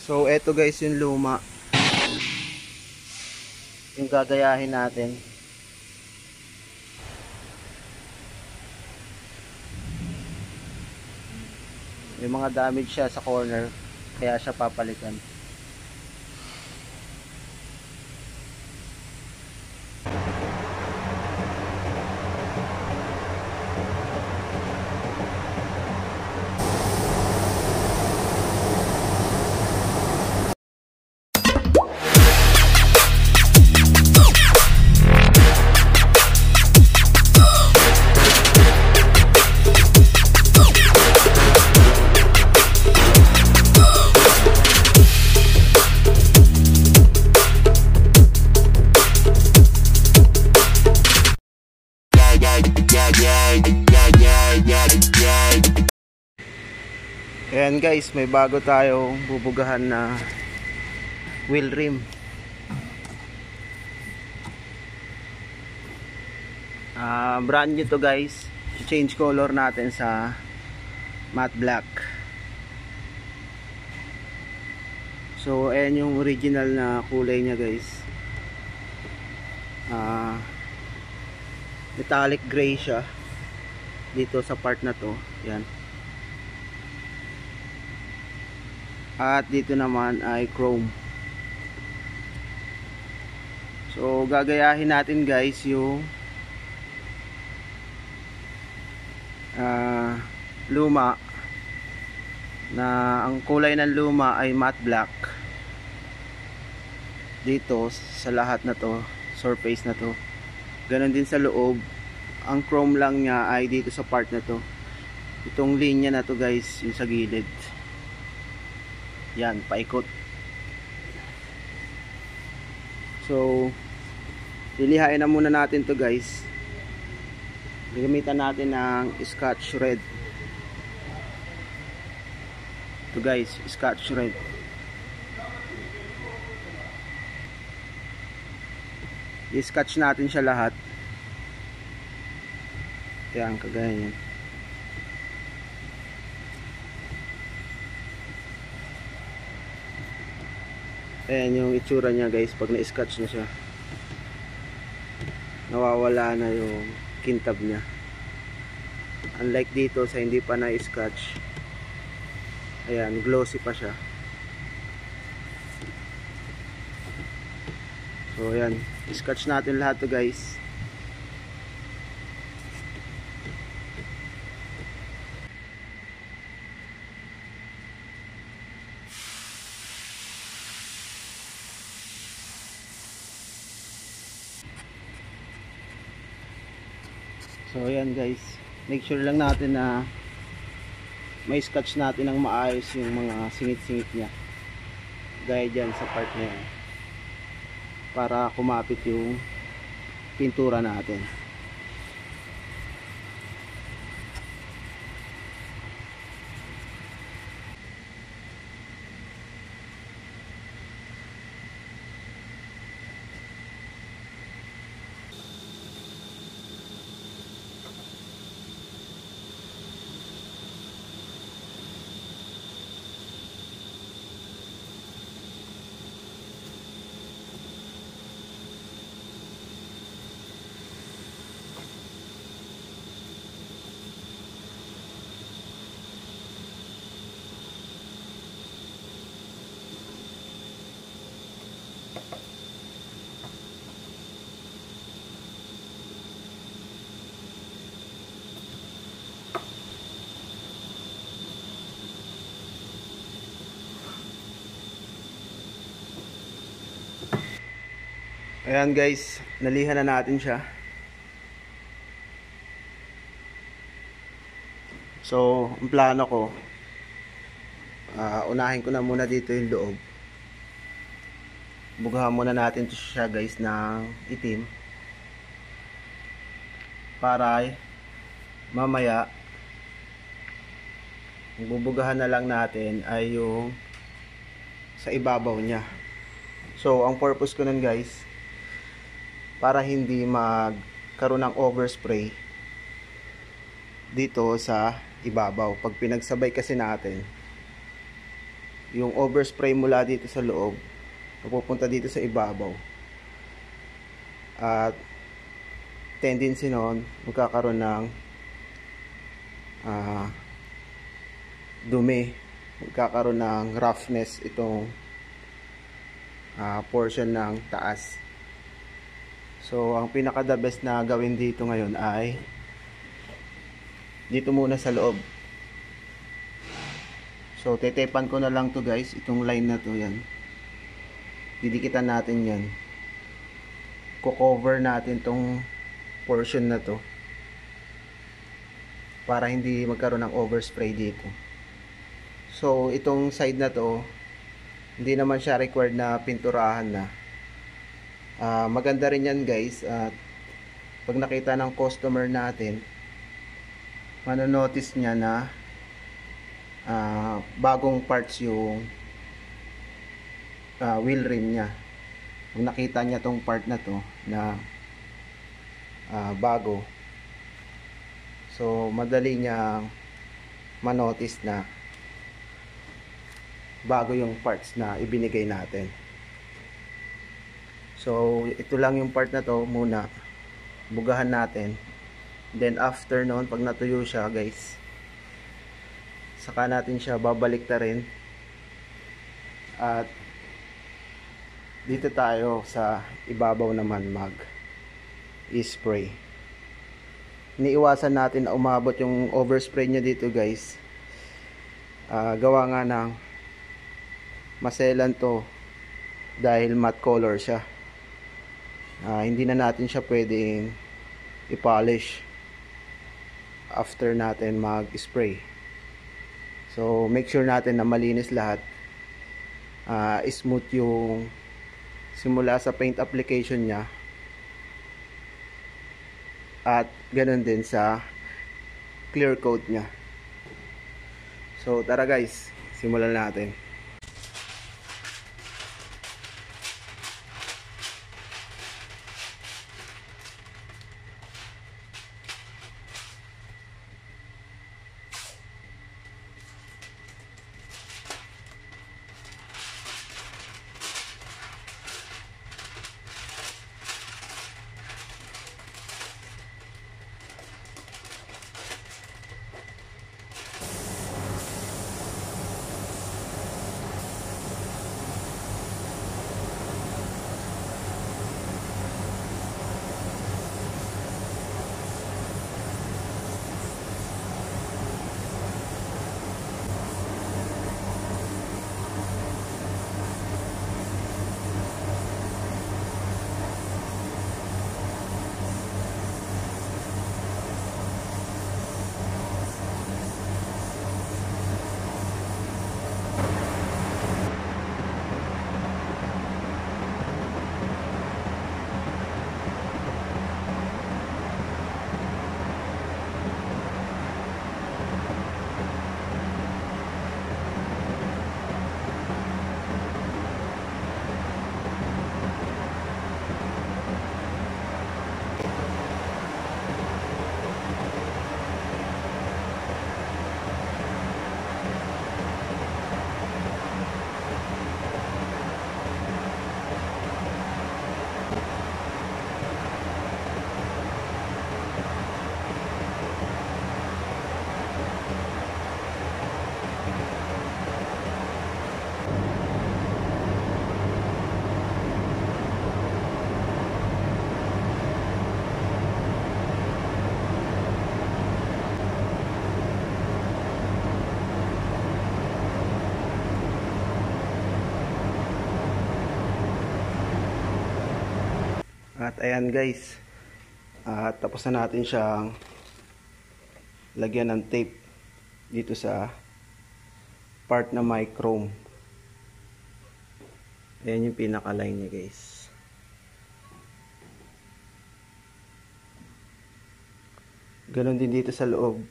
So eto guys yung luma, yung gagayahin natin. May mga damage siya sa corner, kaya siya papalitan. Ayan guys, may bago tayong bubugahan na wheel rim. Brand new to guys. Change color natin sa matte black. So ayan yung original na kulay niya guys. Metallic gray siya dito sa part na to. Yan. At dito naman ay chrome. So gagayahin natin guys yung luma, na ang kulay ng luma ay matte black dito sa lahat na to, surface na to. Ganon din sa loob. Ang chrome lang niya ay dito sa part na to, itong linya na to guys, yung sa gilid. Yan, paikot. So lilihain na muna natin to guys. Gagamitan natin ng Scotch red. Ito guys, Scotch red. I-scotch natin siya lahat. Yan, kagaya yan. Ayan yung itsura niya guys pag na-scotch na siya. Nawawala na yung kintab niya. Unlike dito sa hindi pa na-scotch. Ayan, glossy pa siya. So ayan, scotch natin lahat to guys. So ayan guys, make sure lang natin na may scotch natin ng maayos yung mga singit-singit niya, gaya dyan sa part na yan, para kumapit yung pintura natin. Ayan guys, nalihan na natin siya. So, ang plano ko, unahin ko na muna dito yung loob. Bugahan muna natin to siya guys ng itim, para mamaya ang bubugahan na lang natin ay yung sa ibabaw niya. So, ang purpose ko nun guys, para hindi magkaroon ng overspray dito sa ibabaw. Pag pinagsabay kasi natin, yung overspray mula dito sa loob pupunta dito sa ibabaw, at tendency noon magkakaroon ng dumi, magkakaroon ng roughness itong portion ng taas. So ang pinaka the best na gawin dito ngayon ay dito muna sa loob. So tetepan ko na lang to guys, itong line na to, yan didikitan natin yan, ko-cover natin tong portion na to para hindi magkaroon ng overspray dito. So itong side na to hindi naman siya required na pinturahan na. Maganda rin yan guys, at pag nakita ng customer natin manonotice niya na bagong parts yung wheel rim niya. Pag nakita niya tong part na to na bago, so madali niya manotice na bago yung parts na ibinigay natin. So ito lang yung part na to muna, bugahan natin, then after noon pag natuyo siya guys, saka natin siya babalik ta rin, at dito tayo sa ibabaw naman mag-spray. Iniiwasan natin na umabot yung overspray nya dito guys, gawa nga ng maselan to dahil matte color siya. Hindi na natin siya pwedeng i-polish after natin mag-spray. So make sure natin na malinis lahat, smooth yung simula sa paint application nya, at ganun din sa clear coat nya. So tara guys, simulan natin. At ayan guys, tapos na natin siyang lagyan ng tape dito sa part na may chrome. Ayan yung pinaka-line niya guys. Ganon din dito sa loob,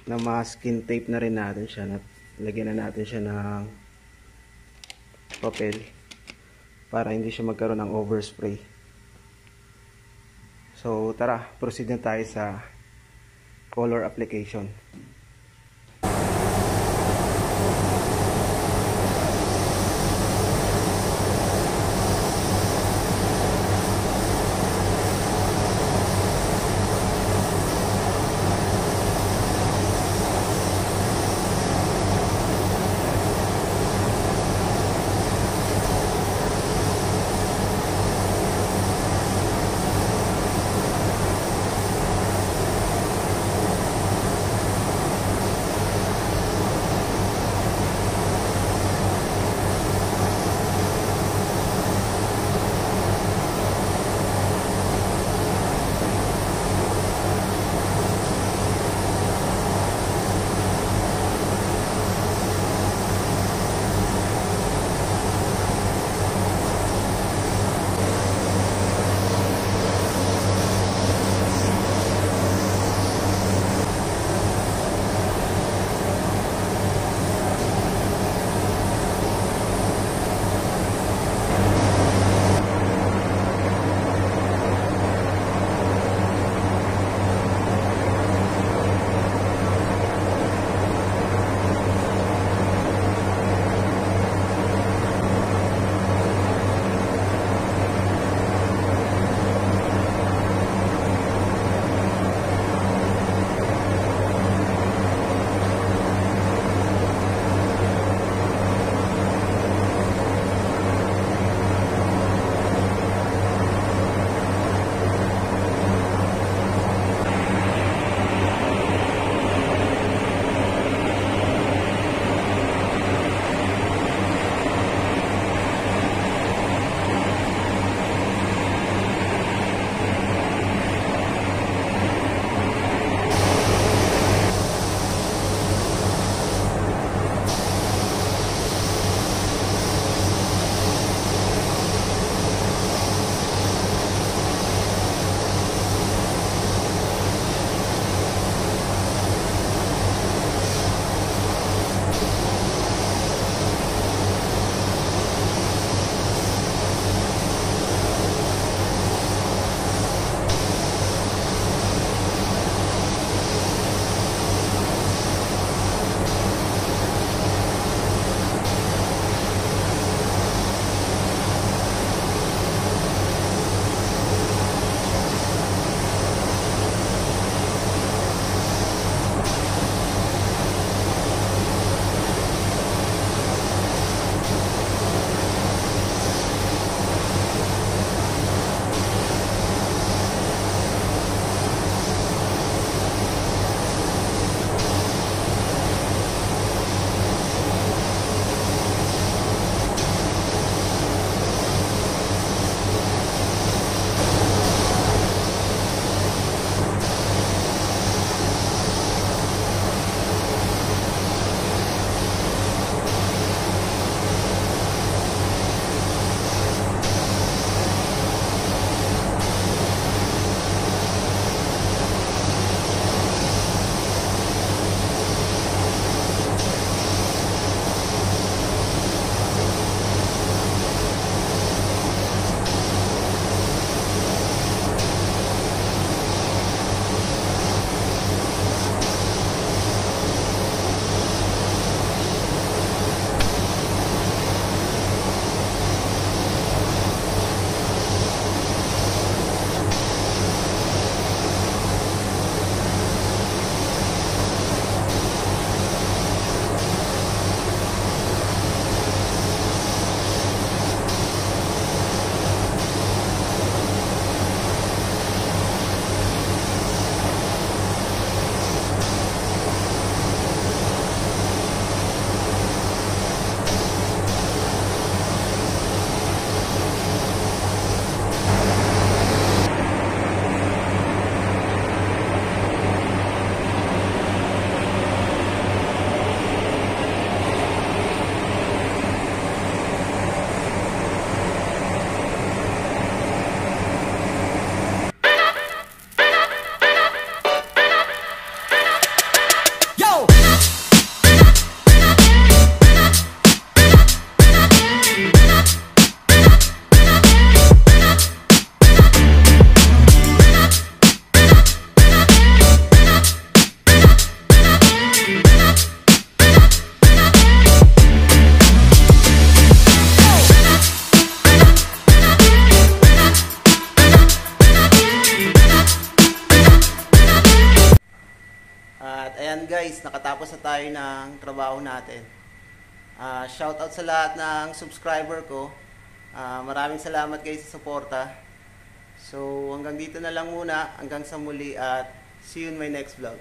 na masking tape na rin natin siya. Lagyan na natin siya ng papel para hindi siya magkaroon ng overspray. So tara, proceed na tayo sa color application. guys, nakatapos na tayo ng trabaho natin. Shoutout sa lahat ng subscriber ko. Maraming salamat guys sa suporta. So hanggang dito na lang muna, hanggang sa muli at see you in my next vlog.